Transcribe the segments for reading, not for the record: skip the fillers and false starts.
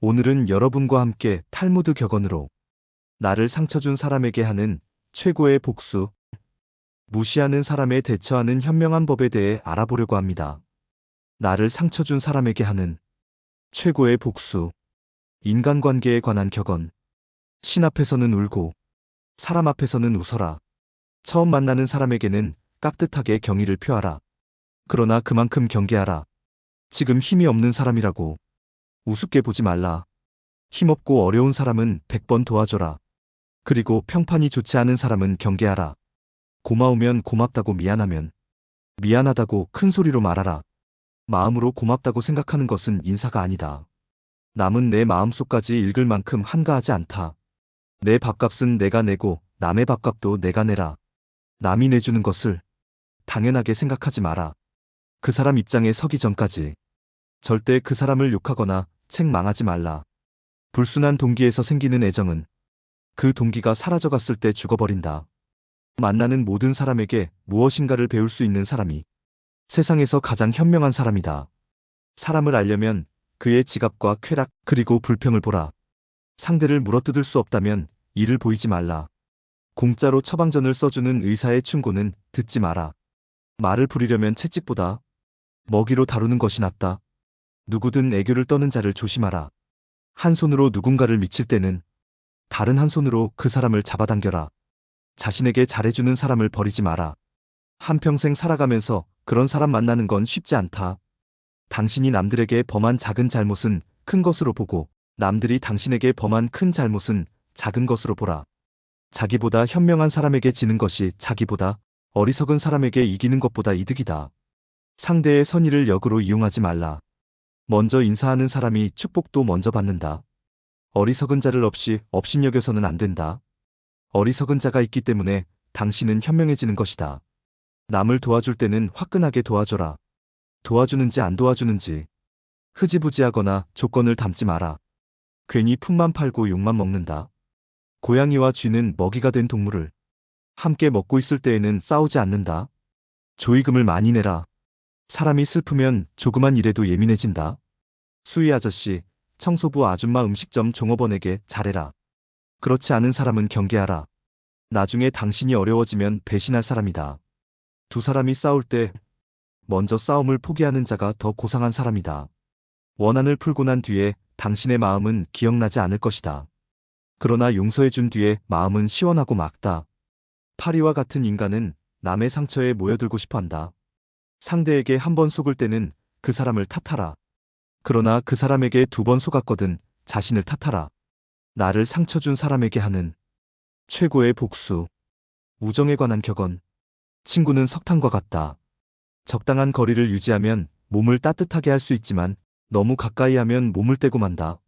오늘은 여러분과 함께 탈무드 격언으로 나를 상처 준 사람에게 하는 최고의 복수, 무시하는 사람에 대처하는 현명한 법에 대해 알아보려고 합니다. 나를 상처 준 사람에게 하는 최고의 복수, 인간관계에 관한 격언. 신 앞에서는 울고 사람 앞에서는 웃어라. 처음 만나는 사람에게는 깍듯하게 경의를 표하라. 그러나 그만큼 경계하라. 지금 힘이 없는 사람이라고 우습게 보지 말라. 힘없고 어려운 사람은 100번 도와줘라. 그리고 평판이 좋지 않은 사람은 경계하라. 고마우면 고맙다고, 미안하면 미안하다고 큰 소리로 말하라. 마음으로 고맙다고 생각하는 것은 인사가 아니다. 남은 내 마음속까지 읽을 만큼 한가하지 않다. 내 밥값은 내가 내고 남의 밥값도 내가 내라. 남이 내주는 것을 당연하게 생각하지 마라. 그 사람 입장에 서기 전까지 절대 그 사람을 욕하거나 책망하지 말라. 불순한 동기에서 생기는 애정은 그 동기가 사라져갔을 때 죽어버린다. 만나는 모든 사람에게 무엇인가를 배울 수 있는 사람이 세상에서 가장 현명한 사람이다. 사람을 알려면 그의 지갑과 쾌락 그리고 불평을 보라. 상대를 물어뜯을 수 없다면 이를 보이지 말라. 공짜로 처방전을 써주는 의사의 충고는 듣지 마라. 말을 부리려면 채찍보다 먹이로 다루는 것이 낫다. 누구든 애교를 떠는 자를 조심하라. 한 손으로 누군가를 미칠 때는 다른 한 손으로 그 사람을 잡아당겨라. 자신에게 잘해주는 사람을 버리지 마라. 한평생 살아가면서 그런 사람 만나는 건 쉽지 않다. 당신이 남들에게 범한 작은 잘못은 큰 것으로 보고 남들이 당신에게 범한 큰 잘못은 작은 것으로 보라. 자기보다 현명한 사람에게 지는 것이 자기보다 어리석은 사람에게 이기는 것보다 이득이다. 상대의 선의를 역으로 이용하지 말라. 먼저 인사하는 사람이 축복도 먼저 받는다. 어리석은 자를 없이 업신여겨서는 안 된다. 어리석은 자가 있기 때문에 당신은 현명해지는 것이다. 남을 도와줄 때는 화끈하게 도와줘라. 도와주는지 안 도와주는지 흐지부지하거나 조건을 담지 마라. 괜히 품만 팔고 욕만 먹는다. 고양이와 쥐는 먹이가 된 동물을 함께 먹고 있을 때에는 싸우지 않는다. 조의금을 많이 내라. 사람이 슬프면 조그만 일에도 예민해진다. 수희 아저씨, 청소부 아줌마, 음식점 종업원에게 잘해라. 그렇지 않은 사람은 경계하라. 나중에 당신이 어려워지면 배신할 사람이다. 두 사람이 싸울 때 먼저 싸움을 포기하는 자가 더 고상한 사람이다. 원한을 풀고 난 뒤에 당신의 마음은 기억나지 않을 것이다. 그러나 용서해준 뒤에 마음은 시원하고 맑다. 파리와 같은 인간은 남의 상처에 모여들고 싶어한다. 상대에게 한 번 속을 때는 그 사람을 탓하라. 그러나 그 사람에게 2번 속았거든 자신을 탓하라. 나를 상처 준 사람에게 하는 최고의 복수. 우정에 관한 격언. 친구는 석탄과 같다. 적당한 거리를 유지하면 몸을 따뜻하게 할 수 있지만 너무 가까이 하면 몸을 떼고 만다.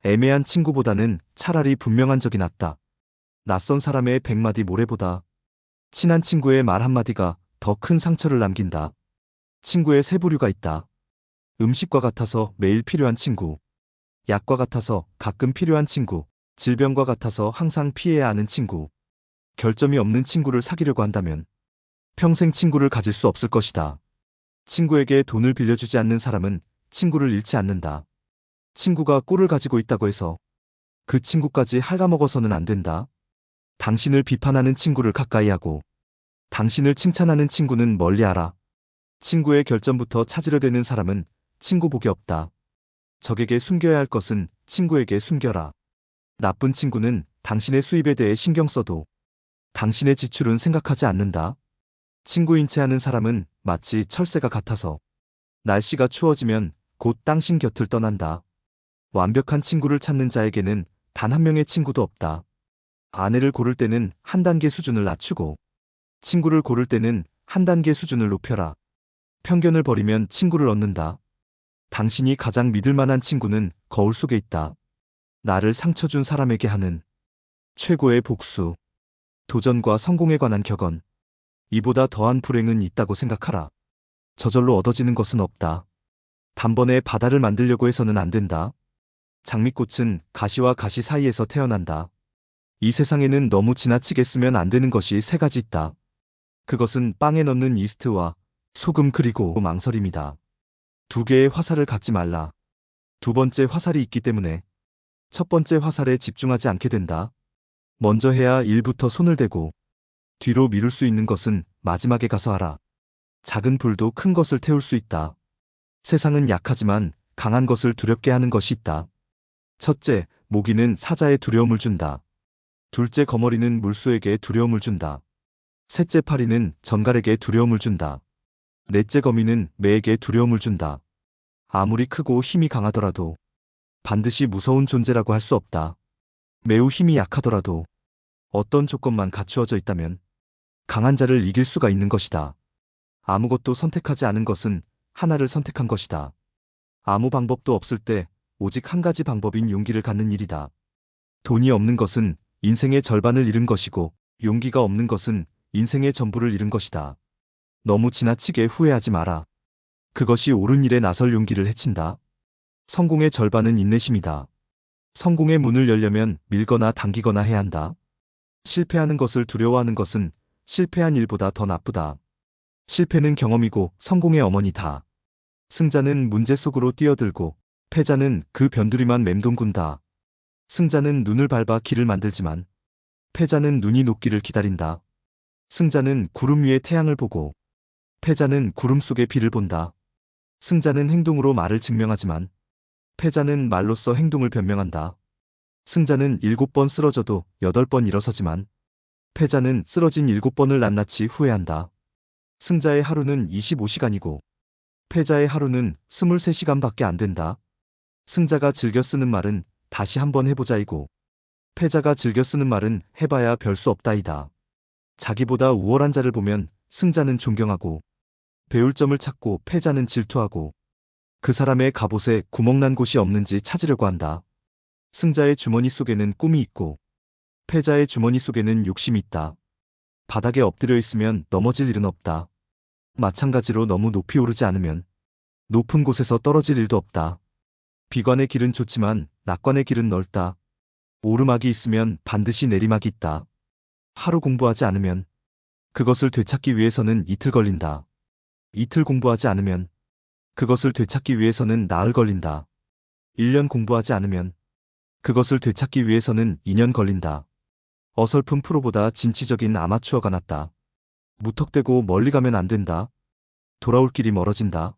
애매한 친구보다는 차라리 분명한 적이 낫다. 낯선 사람의 100마디 모래보다 친한 친구의 말 한마디가 더 큰 상처를 남긴다. 친구의 세 부류가 있다. 음식과 같아서 매일 필요한 친구, 약과 같아서 가끔 필요한 친구, 질병과 같아서 항상 피해야 하는 친구. 결점이 없는 친구를 사귀려고 한다면 평생 친구를 가질 수 없을 것이다. 친구에게 돈을 빌려주지 않는 사람은 친구를 잃지 않는다. 친구가 꿀을 가지고 있다고 해서 그 친구까지 갉아먹어서는 안 된다. 당신을 비판하는 친구를 가까이 하고 당신을 칭찬하는 친구는 멀리하라. 친구의 결점부터 찾으려 되는 사람은 친구 복이 없다. 적에게 숨겨야 할 것은 친구에게 숨겨라. 나쁜 친구는 당신의 수입에 대해 신경 써도 당신의 지출은 생각하지 않는다. 친구인 체 하는 사람은 마치 철새가 같아서 날씨가 추워지면 곧 당신 곁을 떠난다. 완벽한 친구를 찾는 자에게는 단 한 명의 친구도 없다. 아내를 고를 때는 한 단계 수준을 낮추고 친구를 고를 때는 한 단계 수준을 높여라. 편견을 버리면 친구를 얻는다. 당신이 가장 믿을 만한 친구는 거울 속에 있다. 나를 상처 준 사람에게 하는 최고의 복수. 도전과 성공에 관한 격언. 이보다 더한 불행은 있다고 생각하라. 저절로 얻어지는 것은 없다. 단번에 바다를 만들려고 해서는 안 된다. 장미꽃은 가시와 가시 사이에서 태어난다. 이 세상에는 너무 지나치게 쓰면 안 되는 것이 3가지 있다. 그것은 빵에 넣는 이스트와 소금 그리고 망설임이다. 2개의 화살을 갖지 말라. 두 번째 화살이 있기 때문에 첫 번째 화살에 집중하지 않게 된다. 먼저 해야 일부터 손을 대고 뒤로 미룰 수 있는 것은 마지막에 가서 하라. 작은 불도 큰 것을 태울 수 있다. 세상은 약하지만 강한 것을 두렵게 하는 것이 있다. 첫째, 모기는 사자에 두려움을 준다. 둘째, 거머리는 물소에게 두려움을 준다. 셋째, 파리는 전갈에게 두려움을 준다. 넷째, 거미는 매에게 두려움을 준다. 아무리 크고 힘이 강하더라도 반드시 무서운 존재라고 할 수 없다. 매우 힘이 약하더라도 어떤 조건만 갖추어져 있다면 강한 자를 이길 수가 있는 것이다. 아무것도 선택하지 않은 것은 하나를 선택한 것이다. 아무 방법도 없을 때 오직 한 가지 방법인 용기를 갖는 일이다. 돈이 없는 것은 인생의 절반을 잃은 것이고 용기가 없는 것은 인생의 전부를 잃은 것이다. 너무 지나치게 후회하지 마라. 그것이 옳은 일에 나설 용기를 해친다. 성공의 절반은 인내심이다. 성공의 문을 열려면 밀거나 당기거나 해야 한다. 실패하는 것을 두려워하는 것은 실패한 일보다 더 나쁘다. 실패는 경험이고 성공의 어머니다. 승자는 문제 속으로 뛰어들고 패자는 그 변두리만 맴동군다. 승자는 눈을 밟아 길을 만들지만 패자는 눈이 녹기를 기다린다. 승자는 구름 위에 태양을 보고 패자는 구름 속의 비를 본다. 승자는 행동으로 말을 증명하지만 패자는 말로써 행동을 변명한다. 승자는 7번 쓰러져도 8번 일어서지만 패자는 쓰러진 7번을 낱낱이 후회한다. 승자의 하루는 25시간이고 패자의 하루는 23시간밖에 안 된다. 승자가 즐겨 쓰는 말은 다시 한번 해보자이고 패자가 즐겨 쓰는 말은 해봐야 별 수 없다이다. 자기보다 우월한 자를 보면 승자는 존경하고 배울 점을 찾고 패자는 질투하고 그 사람의 갑옷에 구멍난 곳이 없는지 찾으려고 한다. 승자의 주머니 속에는 꿈이 있고 패자의 주머니 속에는 욕심이 있다. 바닥에 엎드려 있으면 넘어질 일은 없다. 마찬가지로 너무 높이 오르지 않으면 높은 곳에서 떨어질 일도 없다. 비관의 길은 좋지만 낙관의 길은 넓다. 오르막이 있으면 반드시 내리막이 있다. 하루 공부하지 않으면 그것을 되찾기 위해서는 이틀 걸린다. 이틀 공부하지 않으면 그것을 되찾기 위해서는 나흘 걸린다. 1년 공부하지 않으면 그것을 되찾기 위해서는 2년 걸린다. 어설픈 프로보다 진취적인 아마추어가 낫다. 무턱대고 멀리 가면 안 된다. 돌아올 길이 멀어진다.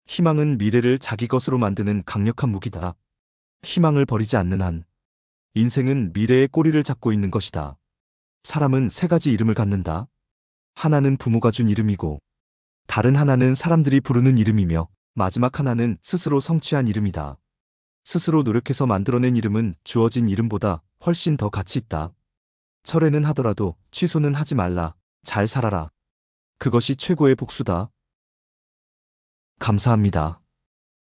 희망은 미래를 자기 것으로 만드는 강력한 무기다. 희망을 버리지 않는 한 인생은 미래의 꼬리를 잡고 있는 것이다. 사람은 세 가지 이름을 갖는다. 하나는 부모가 준 이름이고 다른 하나는 사람들이 부르는 이름이며 마지막 하나는 스스로 성취한 이름이다. 스스로 노력해서 만들어낸 이름은 주어진 이름보다 훨씬 더 가치 있다. 철회는 하더라도 취소는 하지 말라. 잘 살아라. 그것이 최고의 복수다. 감사합니다.